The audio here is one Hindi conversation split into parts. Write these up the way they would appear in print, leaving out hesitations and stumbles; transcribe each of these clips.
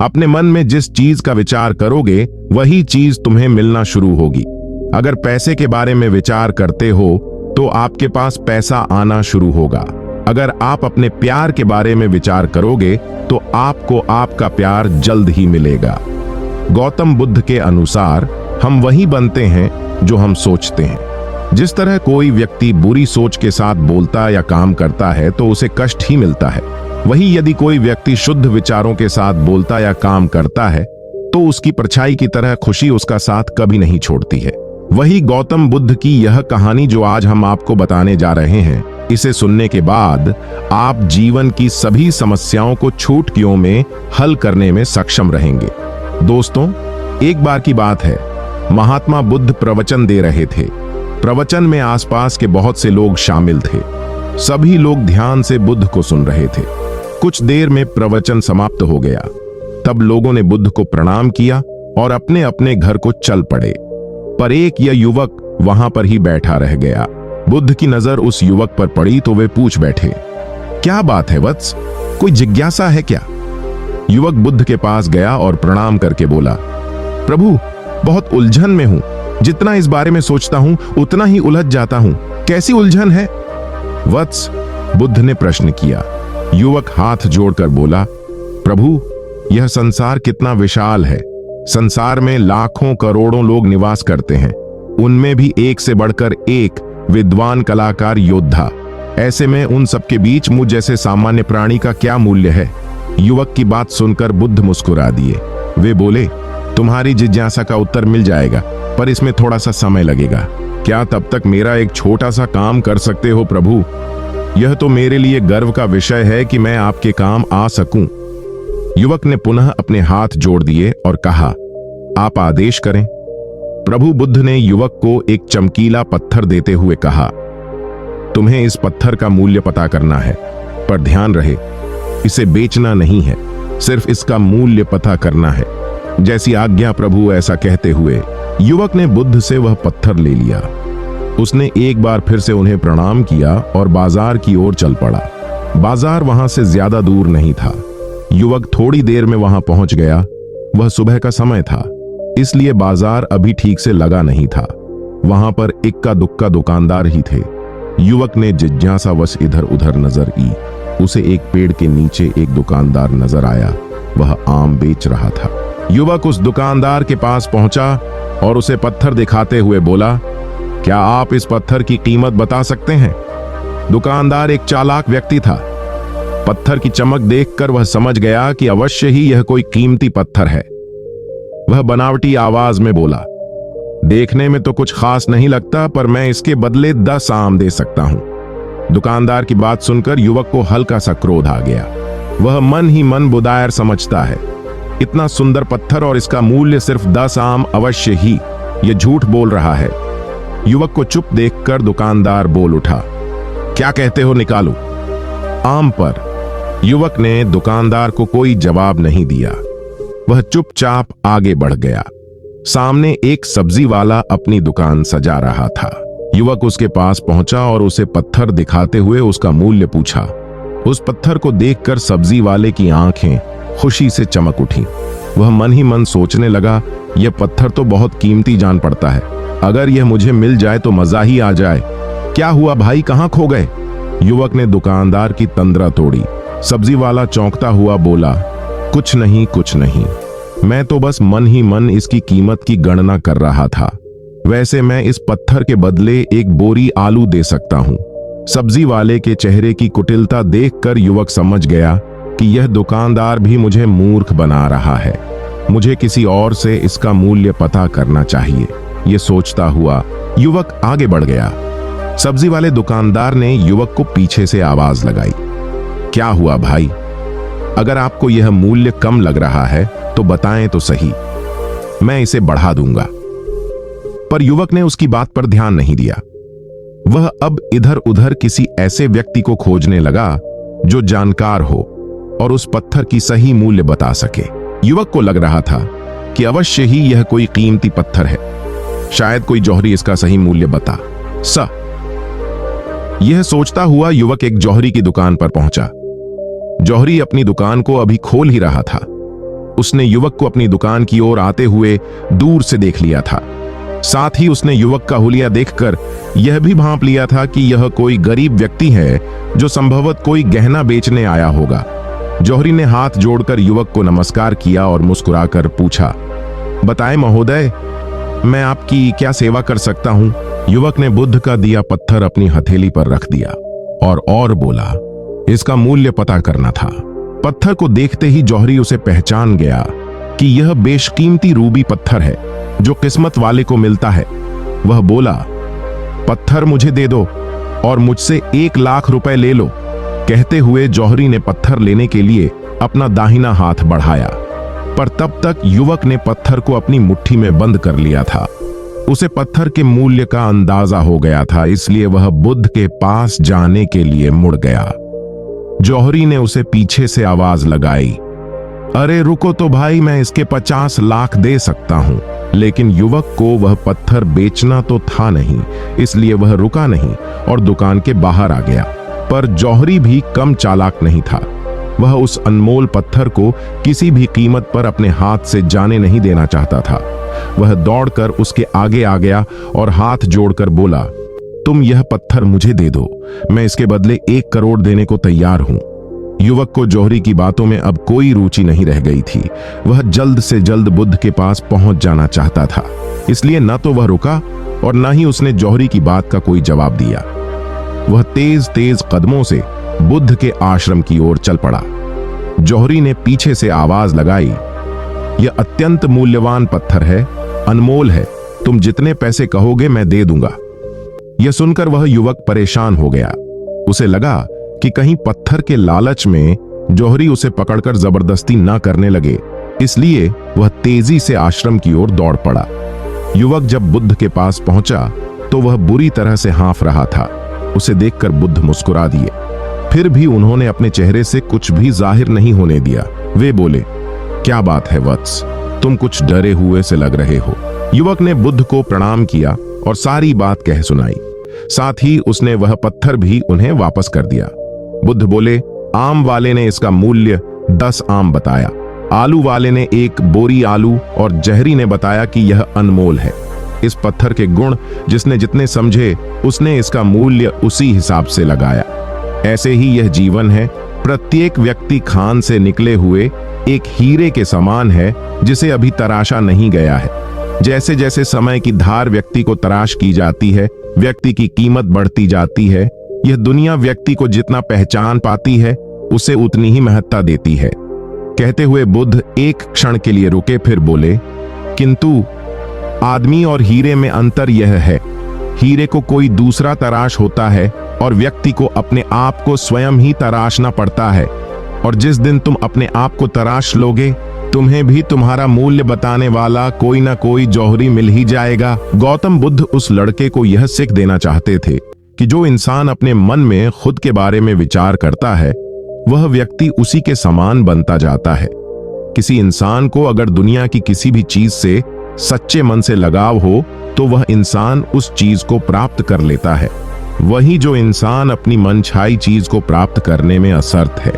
अपने मन में जिस चीज का विचार करोगे वही चीज तुम्हें मिलना शुरू होगी। अगर पैसे के बारे में विचार करते हो तो आपके पास पैसा आना शुरू होगा। अगर आप अपने प्यार के बारे में विचार करोगे तो आपको आपका प्यार जल्द ही मिलेगा। गौतम बुद्ध के अनुसार हम वही बनते हैं जो हम सोचते हैं। जिस तरह कोई व्यक्ति बुरी सोच के साथ बोलता या काम करता है तो उसे कष्ट ही मिलता है, वही यदि कोई व्यक्ति शुद्ध विचारों के साथ बोलता या काम करता है तो उसकी परछाई की तरह खुशी उसका साथ कभी नहीं छोड़ती है। वही गौतम बुद्ध की यह कहानी जो आज हम आपको बताने जा रहे हैं, इसे सुनने के बाद आप जीवन की सभी समस्याओं को चुटकियों में हल करने में सक्षम रहेंगे। दोस्तों, एक बार की बात है, महात्मा बुद्ध प्रवचन दे रहे थे। प्रवचन में आसपास के बहुत से लोग शामिल थे। सभी लोग ध्यान से बुद्ध को सुन रहे थे। कुछ देर में प्रवचन समाप्त हो गया। तब लोगों ने बुद्ध को प्रणाम किया और अपने अपने घर को चल पड़े। पर एक यह युवक वहां पर ही बैठा रह गया। बुद्ध की नजर उस युवक पर पड़ी तो वे पूछ बैठे, क्या बात है वत्स, कोई जिज्ञासा है क्या? युवक बुद्ध के पास गया और प्रणाम करके बोला, प्रभु, बहुत उलझन में हूं। जितना इस बारे में सोचता हूं उतना ही उलझ जाता हूं। कैसी उलझन है? वत्स, बुद्ध ने प्रश्न किया। युवक हाथ जोड़कर बोला, प्रभु, यह संसार कितना विशाल है। संसार में लाखों करोड़ों लोग निवास करते हैं, उनमें भी एक से बढ़कर एक विद्वान, कलाकार, योद्धा। ऐसे में उन सबके बीच मुझ जैसे सामान्य प्राणी का क्या मूल्य है? युवक की बात सुनकर बुद्ध मुस्कुरा दिए। वे बोले, तुम्हारी जिज्ञासा का उत्तर मिल जाएगा, पर इसमें थोड़ा सा समय लगेगा। क्या तब तक मेरा एक छोटा सा काम कर सकते हो प्रभु? यह तो मेरे लिए गर्व का विषय है कि मैं आपके काम आ सकूं। युवक ने पुनः अपने हाथ जोड़ दिए और कहा, आप आदेश करें। प्रभु बुद्ध ने युवक को एक चमकीला पत्थर देते हुए कहा, तुम्हें इस पत्थर का मूल्य पता करना है, पर ध्यान रहे, इसे बेचना नहीं है, सिर्फ इसका मूल्य पता करना है। जैसी आज्ञा प्रभु। ऐसा कहते हुए युवक ने बुद्ध से वह पत्थर ले लिया। उसने एक बार फिर से उन्हें प्रणाम किया और बाजार की ओर चल पड़ा। बाजार वहां से ज्यादा दूर नहीं था। युवक थोड़ी देर में वहां पहुंच गया। वह सुबह का समय था, इसलिए बाजार अभी ठीक से लगा नहीं था। वहां पर इक्का दुक्का दुकानदार ही थे। युवक ने जिज्ञासावश इधर उधर नजर की। उसे एक पेड़ के नीचे एक दुकानदार नजर आया। वह आम बेच रहा था। युवक उस दुकानदार के पास पहुंचा और उसे पत्थर दिखाते हुए बोला, क्या आप इस पत्थर की कीमत बता सकते हैं? दुकानदार एक चालाक व्यक्ति था। पत्थर की चमक देखकर वह समझ गया कि अवश्य ही यह कोई कीमती पत्थर है। वह बनावटी आवाज में बोला, देखने में तो कुछ खास नहीं लगता, पर मैं इसके बदले 10 आम दे सकता हूं। दुकानदार की बात सुनकर युवक को हल्का सा क्रोध आ गया। वह मन ही मन बुदायर समझता है, इतना सुंदर पत्थर और इसका मूल्य सिर्फ 10 आम, अवश्य ही यह झूठ बोल रहा है। युवक को चुप देखकर दुकानदार बोल उठा, क्या कहते हो, निकालो आम पर। युवक ने दुकानदार को कोई जवाब नहीं दिया। वह चुपचाप आगे बढ़ गया। सामने एक सब्जी वाला अपनी दुकान सजा रहा था। युवक उसके पास पहुंचा और उसे पत्थर दिखाते हुए उसका मूल्य पूछा। उस पत्थर को देखकर सब्जी वाले की आंखें खुशी से चमक उठी। वह मन ही मन सोचने लगा, यह पत्थर तो बहुत कीमती जान पड़ता है। अगर यह मुझे मिल जाए तो मजा ही आ जाए। क्या हुआ भाई, कहां खो गए? युवक ने दुकानदार की तंद्रा तोड़ी। सब्जी वाला चौंकता हुआ बोला, कुछ नहीं, कुछ नहीं, मैं तो बस मन ही मन इसकी कीमत की गणना कर रहा था। वैसे मैं इस पत्थर के बदले एक बोरी आलू दे सकता हूं। सब्जी वाले के चेहरे की कुटिलता देखकर युवक समझ गया कि यह दुकानदार भी मुझे मूर्ख बना रहा है। मुझे किसी और से इसका मूल्य पता करना चाहिए। यह सोचता हुआ युवक आगे बढ़ गया। सब्जी वाले दुकानदार ने युवक को पीछे से आवाज लगाई, क्या हुआ भाई? अगर आपको यह मूल्य कम लग रहा है तो बताएं तो सही, मैं इसे बढ़ा दूंगा। पर युवक ने उसकी बात पर ध्यान नहीं दिया। वह अब इधर उधर किसी ऐसे व्यक्ति को खोजने लगा जो जानकार हो और उस पत्थर की सही मूल्य बता सके। युवक को लग रहा था कि अवश्य ही यह कोई कीमती पत्थर है। शायद कोई जौहरी इसका सही मूल्य बता सा। यह सोचता हुआ युवक एक जौहरी की दुकान पर पहुंचा। जौहरी अपनी दुकान को अभी खोल ही रहा था। उसने युवक को अपनी दुकान की ओर आते हुए दूर से देख लिया था। साथ ही उसने युवक का हुलिया देखकर यह भी भांप लिया था कि यह कोई गरीब व्यक्ति है जो संभवत कोई गहना बेचने आया होगा। जौहरी ने हाथ जोड़कर युवक को नमस्कार किया और मुस्कुराकर पूछा, बताएं महोदय, मैं आपकी क्या सेवा कर सकता हूं? युवक ने बुद्ध का दिया पत्थर अपनी हथेली पर रख दिया और बोला, इसका मूल्य पता करना था। पत्थर को देखते ही जौहरी उसे पहचान गया कि यह बेशकीमती रूबी पत्थर है जो किस्मत वाले को मिलता है। वह बोला, पत्थर मुझे दे दो और मुझसे 1 लाख रुपए ले लो। कहते हुए जौहरी ने पत्थर लेने के लिए अपना दाहिना हाथ बढ़ाया, पर तब तक युवक ने पत्थर को अपनी मुट्ठी में बंद कर लिया था। उसे पत्थर के मूल्य का अंदाजा हो गया था, इसलिए वह बुद्ध के पास जाने के लिए मुड़ गया। जौहरी ने उसे पीछे से आवाज लगाई, अरे रुको तो भाई, मैं इसके 50 लाख दे सकता हूं। लेकिन युवक को वह पत्थर बेचना तो था नहीं, इसलिए वह रुका नहीं और दुकान के बाहर आ गया। पर जौहरी भी कम चालाक नहीं था। वह उस अनमोल पत्थर को किसी भी कीमत पर अपने हाथ से जाने नहीं देना चाहता था। वह दौड़कर उसके आगे आ गया और हाथ जोड़कर बोला, तुम यह पत्थर मुझे दे दो, मैं इसके बदले 1 करोड़ देने को तैयार हूं। युवक को जौहरी की बातों में अब कोई रुचि नहीं रह गई थी। वह जल्द से जल्द बुद्ध के पास पहुंच जाना चाहता था, इसलिए न तो वह रुका और न ही उसने जौहरी की बात का कोई जवाब दिया। वह तेज तेज कदमों से बुद्ध के आश्रम की ओर चल पड़ा। जौहरी ने पीछे से आवाज लगाई, यह अत्यंत मूल्यवान पत्थर है, अनमोल है, तुम जितने पैसे कहोगे मैं दे दूंगा। यह सुनकर वह युवक परेशान हो गया। उसे लगा कि कहीं पत्थर के लालच में जौहरी उसे पकड़कर जबरदस्ती ना करने लगे, इसलिए वह तेजी से आश्रम की ओर दौड़ पड़ा। युवक जब बुद्ध के पास पहुंचा तो वह बुरी तरह से हाँफ रहा था। उसे देखकर बुद्ध मुस्कुरा दिए, फिर भी उन्होंने अपने चेहरे से कुछ भी जाहिर नहीं होने दिया। वे बोले, क्या बात है वत्स, तुम कुछ डरे हुए से लग रहे हो। युवक ने बुद्ध को प्रणाम किया और सारी बात कह सुनाई। साथ ही उसने वह पत्थर भी उन्हें वापस कर दिया। बुद्ध बोले, आम वाले ने इसका मूल्य 10 आम बताया, आलू वाले ने 1 बोरी आलू और जहरी ने बताया कि यह अनमोल है। इस पत्थर के गुण जिसने जितने समझे उसने इसका मूल्य उसी हिसाब से लगाया। ऐसे ही यह जीवन है, प्रत्येक व्यक्ति खान से निकले हुए एक हीरे के समान है जिसे अभी तराशा नहीं गया है। जैसे जैसे समय की धार व्यक्ति को तराश की जाती है, व्यक्ति की कीमत बढ़ती जाती है। यह दुनिया व्यक्ति को जितना पहचान पाती है उसे उतनी ही महत्ता देती है। कहते हुए बुद्ध एक क्षण के लिए रुके, फिर बोले, किंतु आदमी और हीरे में अंतर यह है, हीरे को कोई दूसरा तराश होता है और व्यक्ति को अपने आप को स्वयं ही तराशना पड़ता है। और जिस दिन तुम अपने आप को तराश लोगे, तुम्हें भी तुम्हारा मूल्य बताने वाला कोई ना कोई जौहरी मिल ही जाएगा। गौतम बुद्ध उस लड़के को यह सीख देना चाहते थे कि जो इंसान अपने मन में खुद के बारे में विचार करता है वह व्यक्ति उसी के समान बनता जाता है। किसी इंसान को अगर दुनिया की किसी भी चीज से सच्चे मन से लगाव हो तो वह इंसान उस चीज को प्राप्त कर लेता है। वही जो इंसान अपनी मनछाई चीज को प्राप्त करने में असमर्थ है,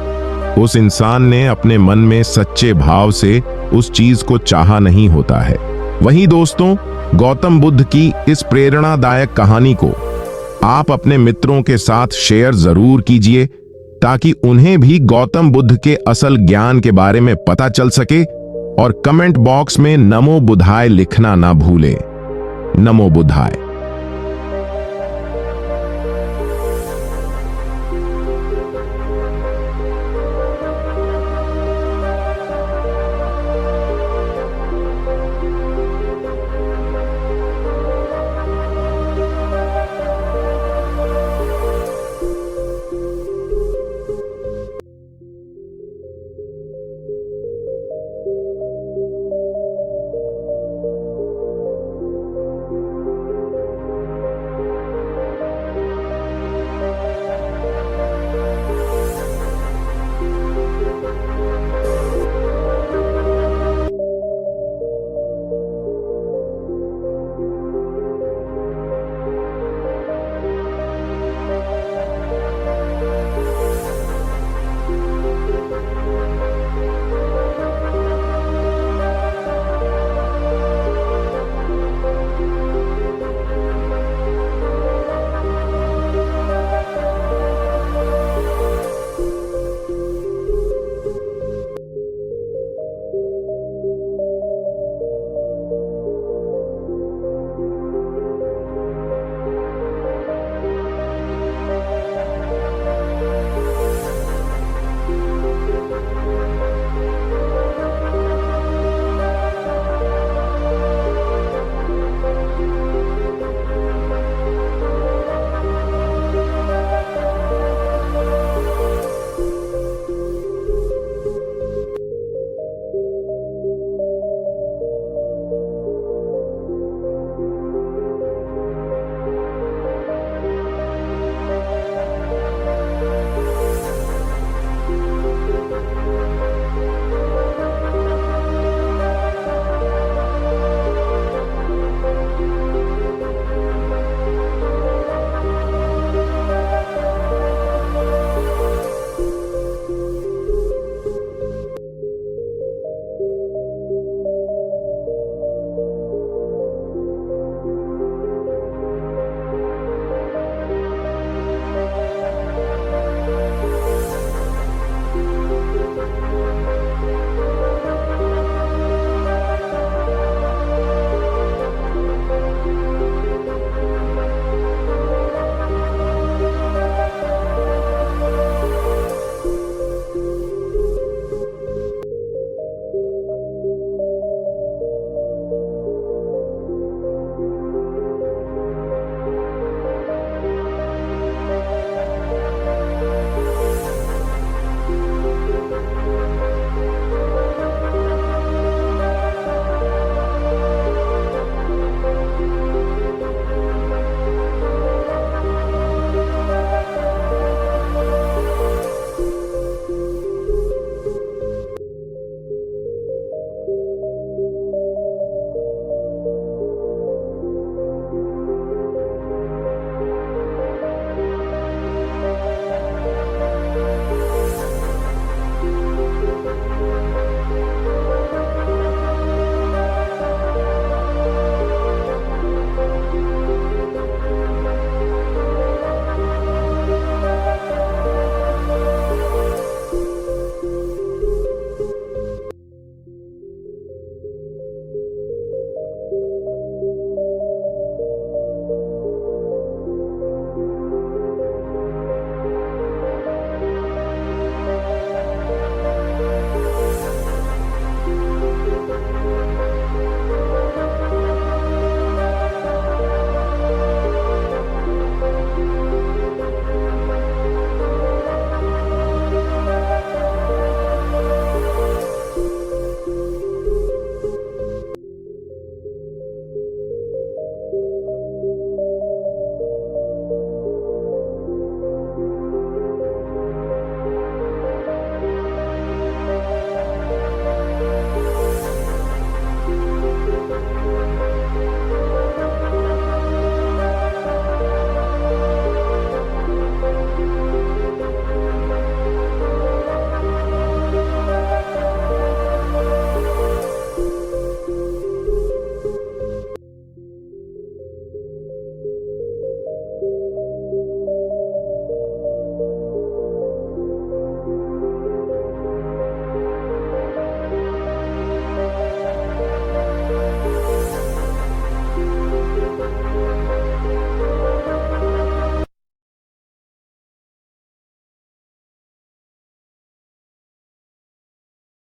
उस इंसान ने अपने मन में सच्चे भाव से उस चीज को चाहा नहीं होता है। वही दोस्तों, गौतम बुद्ध की इस प्रेरणादायक कहानी को आप अपने मित्रों के साथ शेयर जरूर कीजिए ताकि उन्हें भी गौतम बुद्ध के असल ज्ञान के बारे में पता चल सके। और कमेंट बॉक्स में नमो बुद्धाय लिखना ना भूले। नमो बुद्धाय।